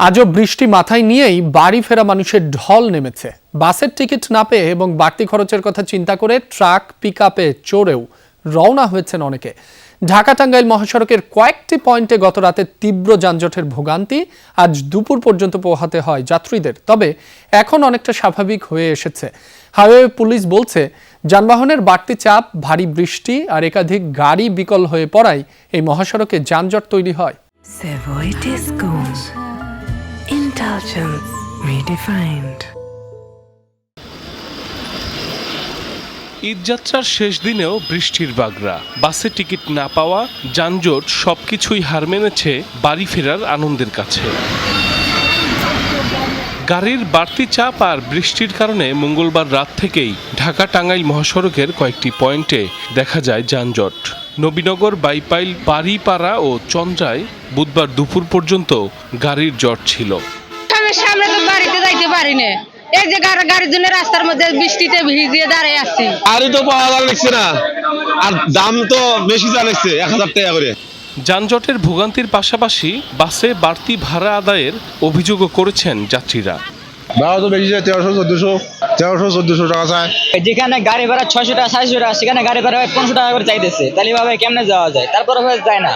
আজও বৃষ্টি মাথায় নিয়েই বাড়ি ফেরা মানুষের ঢল নেমেছে। বাসের টিকিট না পেয়ে এবং বাড়তি খরচের কথা চিন্তা করে ট্রাক পিকআপে চড়েও রওনা হয়েছেন অনেকে। ঢাকা টাঙ্গাইল মহাসড়কের কয়েকটি পয়েন্টে গত রাতে তীব্র যানজটের ভোগান্তি আজ দুপুর পর্যন্ত পোহাতে হয় যাত্রীদের। তবে এখন অনেকটা স্বাভাবিক হয়ে এসেছে। হাইওয়ে পুলিশ বলছে, যানবাহনের বাড়তি চাপ, ভারী বৃষ্টি আর একাধিক গাড়ি বিকল হয়ে পড়ায় এই মহাসড়কে যানজট তৈরি হয়। Indulgence redefined. ঈদযাত্রার শেষ দিনেও বৃষ্টির বাগড়া, বাসে টিকিট না পাওয়া, যানজট সবকিছুই হার মেনেছে বাড়ি ফেরার আনন্দের কাছে। গাড়ির বাড়তি চাপ আর বৃষ্টির কারণে মঙ্গলবার রাত থেকেই ঢাকা টাঙ্গাইল মহাসড়কের কয়েকটি পয়েন্টে দেখা যায় যানজট। নবীনগর, বাইপাইল, বাড়িপাড়া ও চন্দ্রায় বুধবার দুপুর পর্যন্ত গাড়ির জট ছিল। আমরা তো বাড়িতে যাইতে পারি না, এই যে গাড়ির জন্য রাস্তার মধ্যে বৃষ্টিতে ভিজিয়ে দাঁড়িয়ে আছি। গাড়ি তো পাওয়া যাচ্ছে না, আর দাম তো বেশি জানাচ্ছে 1000 টাকা করে। যানজটের ভোগান্তির পাশাপাশি বাসে বাড়তি ভাড়া আদায়ের অভিযোগও করেছেন যাত্রীরা। ভাড়া তো বেশি যায়, 1300-1400 টাকা চায়। যেখানে গাড়ি ভাড়া 600 টাকা 700 টাকা, সেখানে গাড়ি ভাড়া 1500 টাকা করে চাইতেছে। তাহলে ভাবে কেমনে যাওয়া যায়? তারপরে যায় না।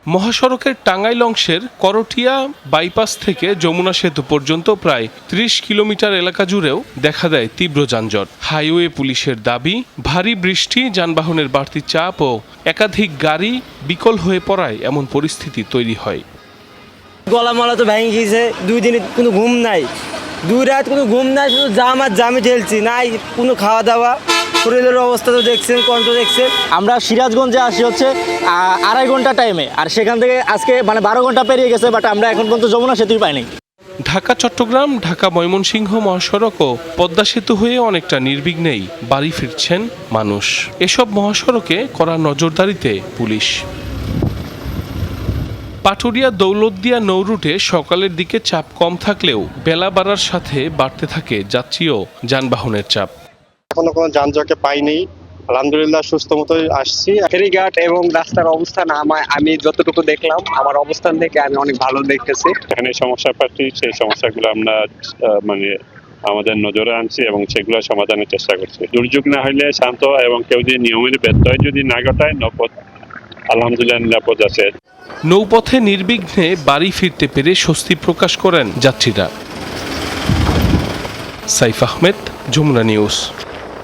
মহাসড়কের টাঙ্গাইল অংশের করটিয়া বাইপাস থেকে যমুনা সেতু পর্যন্ত প্রায় 30 কিলোমিটার এলাকা জুড়েও দেখা দেয় তীব্র যানজট। হাইওয়ে পুলিশের দাবি, ভারী বৃষ্টি, যানবাহনের বাড়তি চাপ ও একাধিক গাড়ি বিকল হয়ে পড়ায় এমন পরিস্থিতি তৈরি হয়। গলামালা তো ভেঙে গিয়েছে, 2 দিনে কোনো ঘুম নাই, 2 রাত কোনো ঘুম নাই, শুধু জাম আর জামে ঠেলছি, নাই কোনো খাওয়া দাওয়া। শরীরের অবস্থা তো দেখছেন, কণ্ঠ দেখছেন। আমরা সিরাজগঞ্জে আসি হচ্ছে 2.5 ঘন্টা টাইমে, আর সেখান থেকে আজকে 12 ঘন্টা পেরিয়ে গেছে, বাট আমরা এখন পর্যন্ত যমুনা সেতুই পাইনি। ঢাকা চট্টগ্রাম, ঢাকা ময়মনসিংহ মহাসড়ক ও পদ্মা সেতু হয়ে অনেকটা নির্বিঘ্নেই বাড়ি ফিরছেন মানুষ। এসব মহাসড়কে কড়া নজরদারিতে পুলিশ। পাটুরিয়া দৌলতদিয়া নৌ রুটে সকালের দিকে চাপ কম থাকলেও বেলা বাড়ার সাথে বাড়তে থাকে যাত্রী ও যানবাহনের চাপ। এখনো কোনো যানজটে পাইনি, আলহামদুলিল্লাহ সুস্থ মতোই আসছি। ফেরিঘাট এবং রাস্তার অবস্থান আমি যতটুকু দেখলাম, আমার অবস্থান থেকে আমি অনেক ভালো দেখতেছি। এখানে সমস্যা পাচ্ছি, সেই সমস্যাগুলো আমরা আমাদের নজরে আনছি এবং সেগুলো সমাধানের চেষ্টা করছি। দুর্যোগ না হইলে শান্ত এবং কেউ যদি নিয়মের ব্যত্যয় যদি না ঘটায়, নৌপথ আলহামদুলিল্লাহ নিরাপদ আছে। নৌপথে নির্বিঘ্নে বাড়ি ফিরতে পেরে স্বস্তি প্রকাশ করেন যাত্রীরা। সাইফ আহমেদ, যমুনা নিউজ।